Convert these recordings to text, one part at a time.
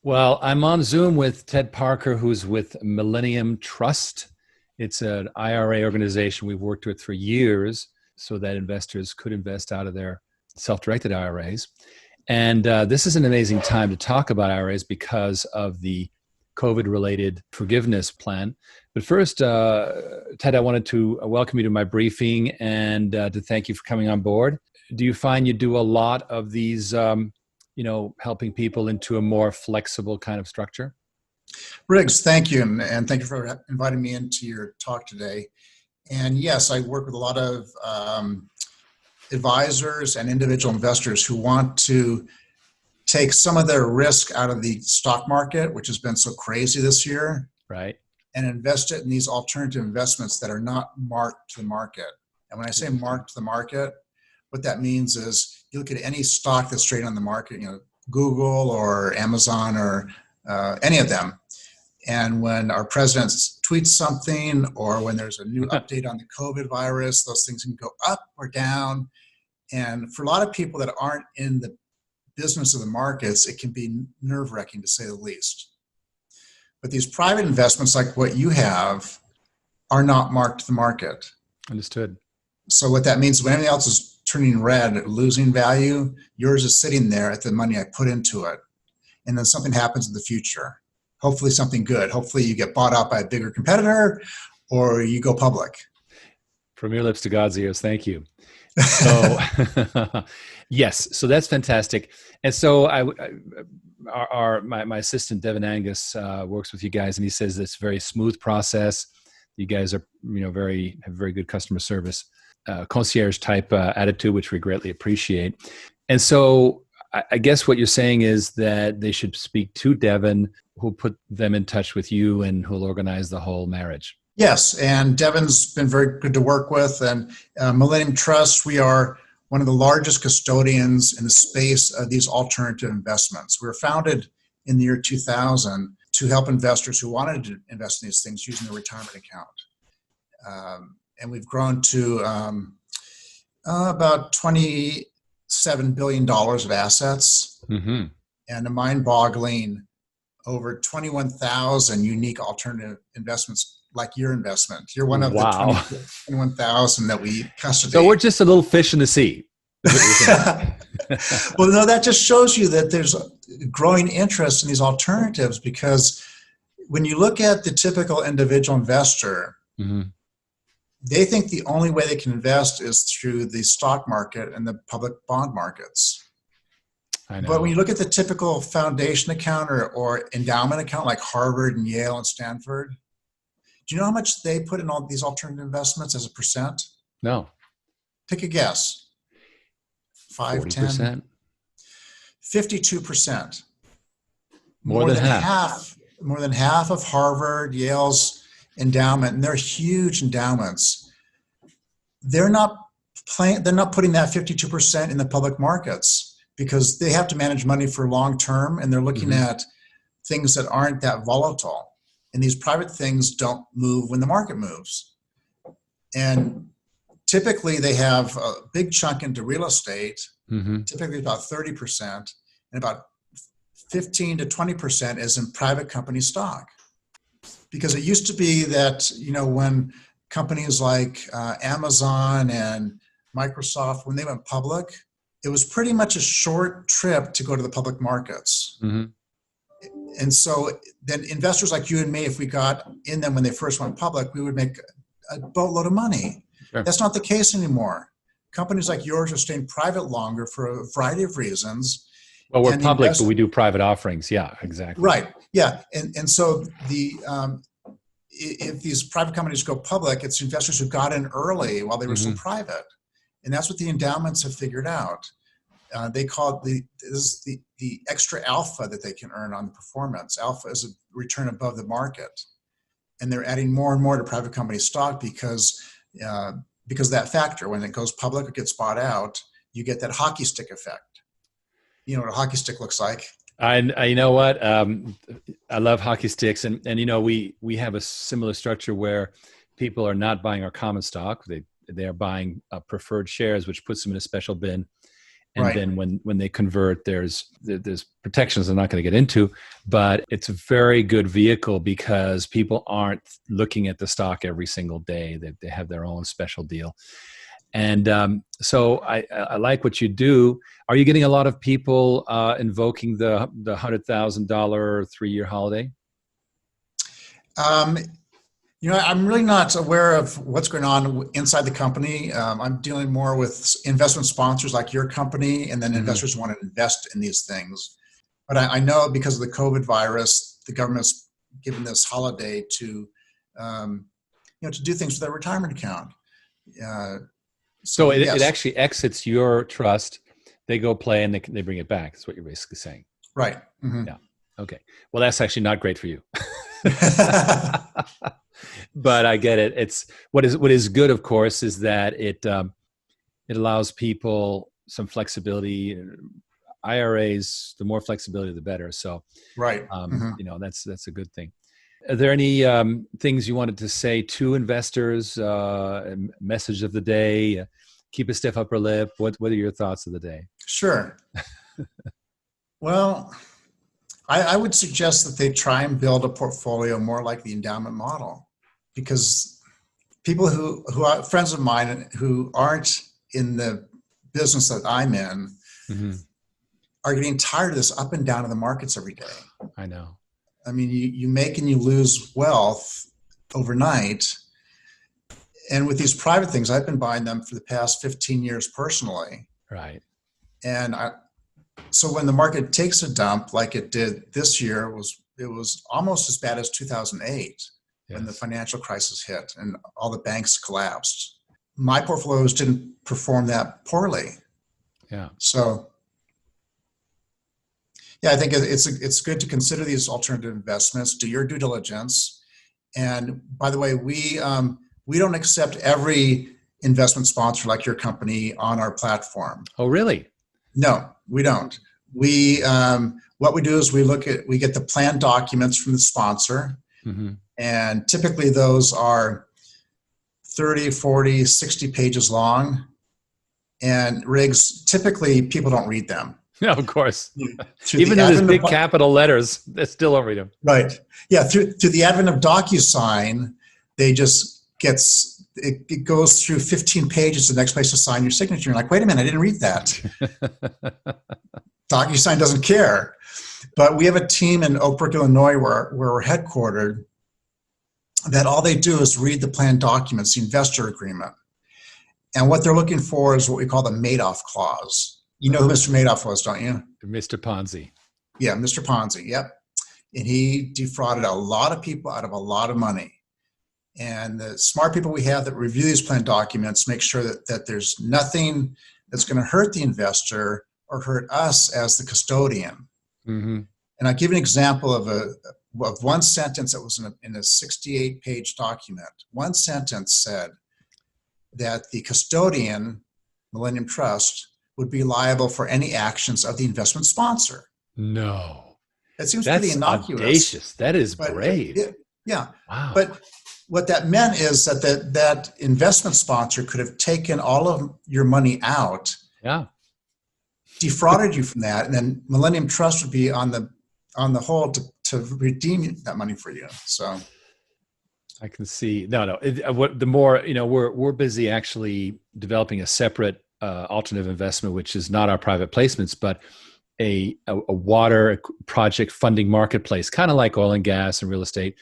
Well, I'm on Zoom with Ted Parker, who's with Millennium Trust. It's an IRA organization we've worked with for years so that investors could invest out of their self-directed IRAs. And this is an amazing time to talk about IRAs because of the COVID-related forgiveness plan. But first, Ted, I wanted to welcome you to my briefing and to thank you for coming on board. Do you find you do a lot of these helping people into a more flexible kind of structure? Riggs, thank you, and thank you for inviting me into your talk today. And yes, I work with a lot of advisors and individual investors who want to take some of their risk out of the stock market, which has been so crazy this year, Right. and invest it in these alternative investments that are not marked to the market. And when I say marked to the market, what that means is you look at any stock that's traded on the market, Google or Amazon or any of them. And when our president tweets something or when there's a new update on the COVID virus, those things can go up or down. And for a lot of people that aren't in the business of the markets, it can be nerve-wracking to say the least. But these private investments like what you have are not marked to the market. Understood. So what that means is when everything else is turning red, losing value, yours is sitting there at the money I put into it. And then something happens in the future. Hopefully something good. Hopefully you get bought out by a bigger competitor or you go public. From your lips to God's ears, thank you. So, yes, so that's fantastic. And so my assistant, Devin Angus, works with you guys, and he says it's a very smooth process. You guys are, have very good customer service, concierge type attitude, which we greatly appreciate. And so I guess what you're saying is that they should speak to Devin, who'll put them in touch with you and who'll organize the whole marriage. Yes, and Devin's been very good to work with. And Millennium Trust, we are one of the largest custodians in the space of these alternative investments. We were founded in the year 2000 to help investors who wanted to invest in these things using their retirement account. And we've grown to about $27 billion of assets, and a mind-boggling over 21,000 unique alternative investments like your investment. You're one of the 21,000 that we custody. So we're just a little fish in the sea. Well, no, that just shows you that there's growing interest in these alternatives, because when you look at the typical individual investor, they think the only way they can invest is through the stock market and the public bond markets. I know. But when you look at the typical foundation account or endowment account like Harvard and Yale and Stanford, do you know how much they put in all these alternative investments as a percent? No. Take a guess. 5, 40%? 10? 52%. More than half. More than half of Harvard, Yale's endowment, and they're huge endowments. They're not putting that 52% in the public markets because they have to manage money for long term, and they're looking at things that aren't that volatile. And these private things don't move when the market moves. And typically they have a big chunk into real estate, typically about 30%, and about 15 to 20% is in private company stock. Because it used to be that, when companies like Amazon and Microsoft, when they went public, it was pretty much a short trip to go to the public markets. And so then investors like you and me, if we got in them when they first went public, we would make a boatload of money. Sure. That's not the case anymore. Companies like yours are staying private longer for a variety of reasons. Well, we're public, but we do private offerings. Yeah, exactly. Right. Yeah. And so if these private companies go public, it's investors who got in early while they were still private. And that's what the endowments have figured out. They call it the extra alpha that they can earn on the performance. Alpha is a return above the market. And they're adding more and more to private company stock because of that factor. When it goes public or gets bought out, you get that hockey stick effect. You know what a hockey stick looks like? You know what? I love hockey sticks. And we have a similar structure where people are not buying our common stock. They are buying preferred shares, which puts them in a special bin. And Right. then when they convert, there's protections I'm not going to get into, but it's a very good vehicle because people aren't looking at the stock every single day. They have their own special deal. And so I like what you do. Are you getting a lot of people invoking the $100,000 3-year holiday? Um, I'm really not aware of what's going on inside the company. I'm dealing more with investment sponsors like your company, and then investors want to invest in these things. But I know because of the COVID virus, the government's given this holiday to, to do things with their retirement account. So it Yes, actually exits your trust. They go play and they bring it back. That's what you're basically saying. right. Mm-hmm. Yeah. Okay. Well, that's actually not great for you. But I get it. It's what is good, of course, is that it allows people some flexibility. IRAs, the more flexibility, the better. So, Right. Mm-hmm. that's a good thing. Are there any things you wanted to say to investors? Message of the day? Keep a stiff upper lip. What are your thoughts of the day? Sure. Well, I would suggest that they try and build a portfolio more like the endowment model, because people who are friends of mine who aren't in the business that I'm in are getting tired of this up and down of the markets every day. I know. I mean, you make and you lose wealth overnight. And with these private things, I've been buying them for the past 15 years personally. Right. And so when the market takes a dump like it did this year, it was almost as bad as 2008 when the financial crisis hit and all the banks collapsed. My portfolios didn't perform that poorly. Yeah. So yeah, I think it's good to consider these alternative investments. Do your due diligence. And by the way, we don't accept every investment sponsor like your company on our platform. Oh, really? No, we don't. What we do is we get the plan documents from the sponsor, and typically those are 30, 40, 60 pages long. And Riggs, typically people don't read them. No, of course. Even in his big capital letters, they still don't read them. Right. Yeah. Through the advent of DocuSign, they just it goes through 15 pages, the next place to sign your signature. You're like, wait a minute, I didn't read that. DocuSign doesn't care. But we have a team in Oak Brook, Illinois, where we're headquartered, that all they do is read the plan documents, the investor agreement. And what they're looking for is what we call the Madoff clause. You know who Mr. Madoff was, don't you? Mr. Ponzi. Yeah, Mr. Ponzi, yep. And he defrauded a lot of people out of a lot of money. And the smart people we have that review these plan documents make sure that there's nothing that's going to hurt the investor or hurt us as the custodian. And I'll give you an example of one sentence that was in a 68-page document. One sentence said that the custodian, Millennium Trust, would be liable for any actions of the investment sponsor. No. That seems That's pretty innocuous. Audacious. That is brave. Yeah. Wow. But what that meant is that investment sponsor could have taken all of your money out, defrauded you from that, and then Millennium Trust would be on the hold to redeem that money for you. So I can see. No. The more, we're busy actually developing a separate alternative investment, which is not our private placements, but a water project funding marketplace, kind of like oil and gas and real estate.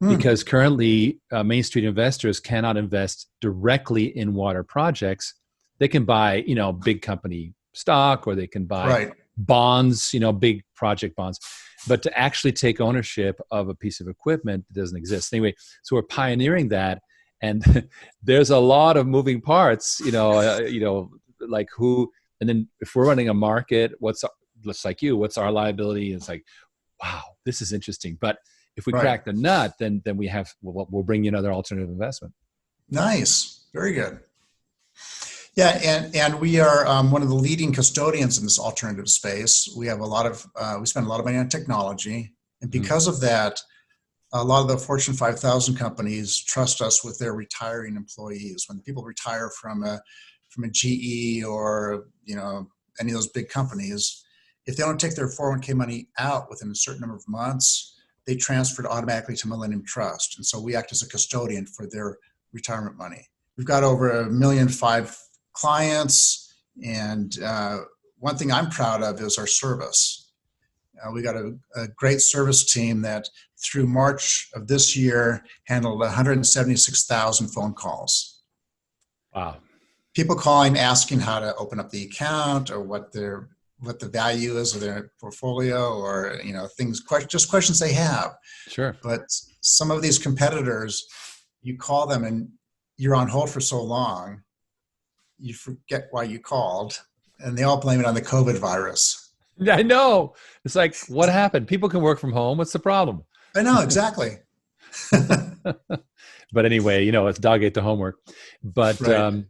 Because currently Main Street investors cannot invest directly in water projects. They can buy, big company stock, or they can buy bonds, big project bonds. But to actually take ownership of a piece of equipment doesn't exist. Anyway, so we're pioneering that. And there's a lot of moving parts, like who, and then if we're running a market, what's our liability? It's like, wow, this is interesting. But if we crack the nut, then we'll bring you another alternative investment. Nice. Very good. Yeah, and we are one of the leading custodians in this alternative space. We have we spend a lot of money on technology, and because of that, a lot of the Fortune 5,000 companies trust us with their retiring employees. When people retire from a GE or any of those big companies, if they don't take their 401k money out within a certain number of months, they transfer it automatically to Millennium Trust. And so we act as a custodian for their retirement money. We've got over 1.5 million clients. And one thing I'm proud of is our service. We got a great service team that through March of this year handled 176,000 phone calls. Wow. People calling, asking how to open up the account or what the value is of their portfolio, or things, just questions they have. Sure. But some of these competitors, you call them and you're on hold for so long, you forget why you called, and they all blame it on the COVID virus. I know. It's like, what happened? People can work from home. What's the problem? I know, exactly. But anyway, it's dog ate the homework. But Right.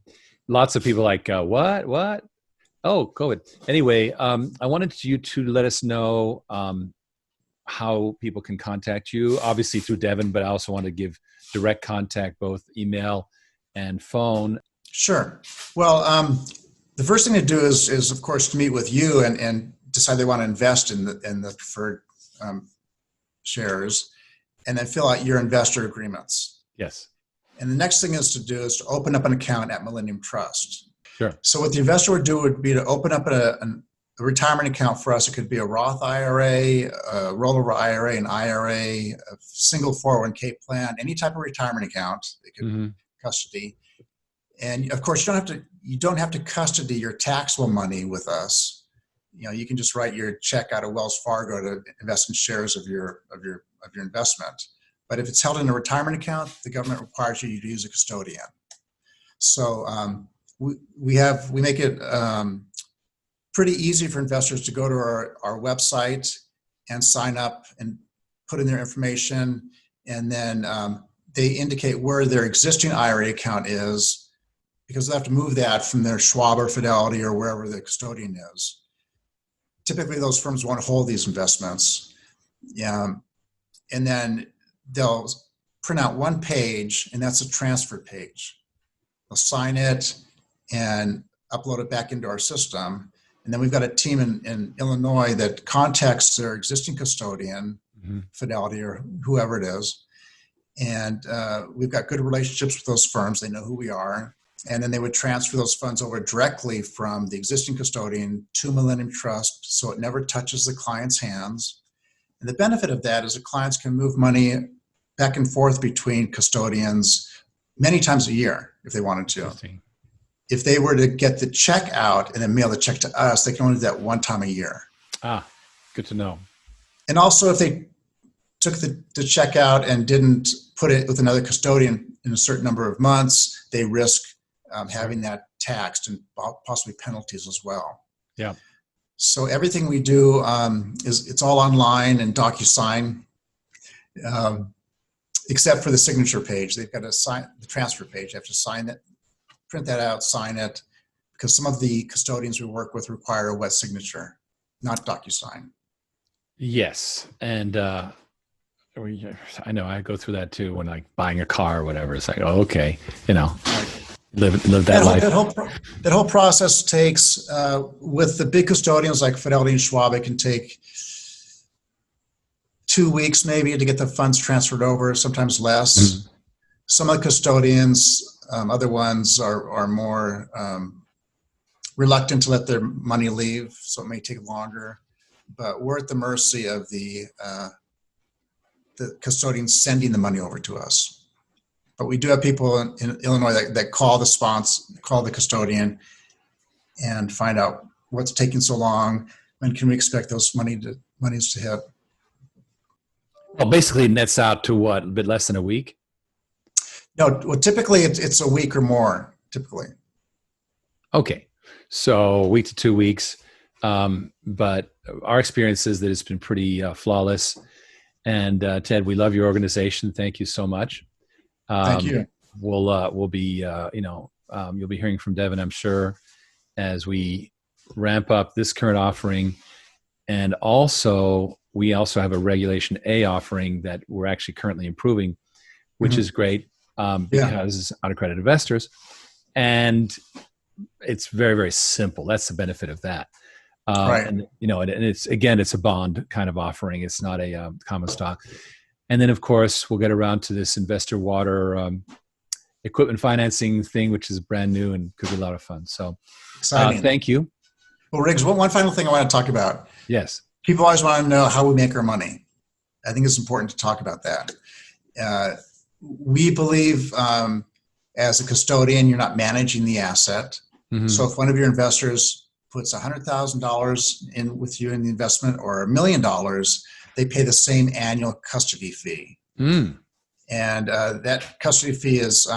Lots of people like, what? Oh, COVID. Anyway, I wanted you to let us know how people can contact you, obviously through Devin, but I also want to give direct contact, both email and phone. Sure. Well, the first thing to do is of course, to meet with you and decide they want to invest in the preferred shares, and then fill out your investor agreements. Yes. And the next thing is to open up an account at Millennium Trust. Sure. So what the investor would do would be to open up a retirement account for us. It could be a Roth IRA, a rollover IRA, an IRA, a single 401k plan, any type of retirement account. It could custody. And of course, you don't have to custody your taxable money with us. You can just write your check out of Wells Fargo to invest in shares of your investment. But if it's held in a retirement account, the government requires you to use a custodian. So we make it pretty easy for investors to go to our website and sign up and put in their information, and then they indicate where their existing IRA account is, because they'll have to move that from their Schwab or Fidelity or wherever the custodian is. Typically, those firms won't hold these investments. And then they'll print out one page, and that's a transfer page. They'll sign it and upload it back into our system. And then we've got a team in Illinois that contacts their existing custodian, Fidelity or whoever it is. And we've got good relationships with those firms. They know who we are. And then they would transfer those funds over directly from the existing custodian to Millennium Trust, so it never touches the client's hands. And the benefit of that is that clients can move money back and forth between custodians many times a year if they wanted to. If they were to get the check out and then mail the check to us, they can only do that one time a year. Good to know. And also, if they took the check out and didn't put it with another custodian in a certain number of months, they risk having that taxed and possibly penalties as well. Yeah. So everything we do it's all online and DocuSign, except for the signature page. They've got to sign the transfer page. They have to sign it, print that out, sign it, because some of the custodians we work with require a wet signature, not DocuSign. Yes. And I know I go through that too when buying a car or whatever. It's like, oh, okay, live that life. That whole process takes, with the big custodians like Fidelity and Schwab, it can take 2 weeks maybe to get the funds transferred over, sometimes less. Some of the custodians, other ones are more reluctant to let their money leave, so it may take longer. But we're at the mercy of the custodian sending the money over to us. But we do have people in Illinois that call the custodian and find out what's taking so long, when can we expect those monies to hit. Well, basically it nets out to what, a bit less than a week? No, well, typically it's a week or more, typically. Okay, so a week to 2 weeks. But our experience is that it's been pretty flawless. And Ted, we love your organization. Thank you so much. Thank you. We'll be, you'll be hearing from Devin, I'm sure, as we ramp up this current offering. And also, we also have a Regulation A offering that we're actually currently improving, which is great because it's unaccredited investors. And it's very, very simple. That's the benefit of that. Right. And it's a bond kind of offering. It's not a common stock. And then, of course, we'll get around to this investor water equipment financing thing, which is brand new and could be a lot of fun. So Exciting. thank you. Well, Riggs, one final thing I want to talk about. Yes. People always want to know how we make our money. I think it's important to talk about that. We believe as a custodian, you're not managing the asset. Mm-hmm. So if one of your investors puts $100,000 in with you in the investment or $1 million, they pay the same annual custody fee. Mm. And that custody fee is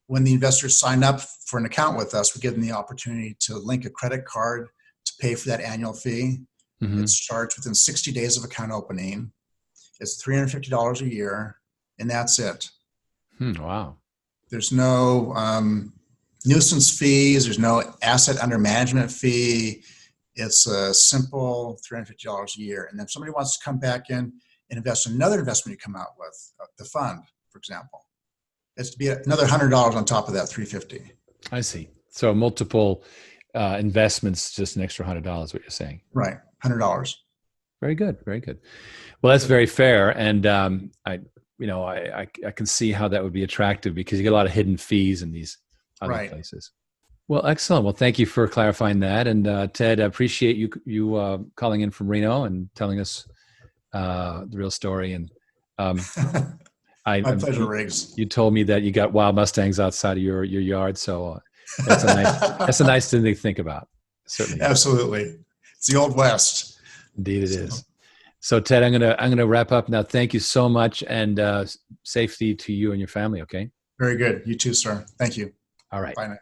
when the investors sign up for an account with us, we give them the opportunity to link a credit card to pay for that annual fee. Mm-hmm. It's charged within 60 days of account opening. It's $350 a year, and that's it. Wow. There's no nuisance fees. There's no asset under management fee. It's a simple $350 a year. And then if somebody wants to come back in and invest in another investment you come out with, the fund, for example, it's to be another $100 on top of that $350. I see. So multiple investments, just an extra $100, what you're saying. Right, $100. Very good, very good. Well, that's very fair, and I can see how that would be attractive because you get a lot of hidden fees in these other places. Well, excellent. Well, thank you for clarifying that, and Ted, I appreciate you calling in from Reno and telling us the real story. And my pleasure, Riggs. You told me that you got wild Mustangs outside of your yard, so that's a nice thing to think about. Certainly, absolutely. It's the Old West. Indeed, it is. So, Ted, I'm gonna wrap up now. Thank you so much, and safety to you and your family. Okay. Very good. You too, sir. Thank you. All right. Bye now.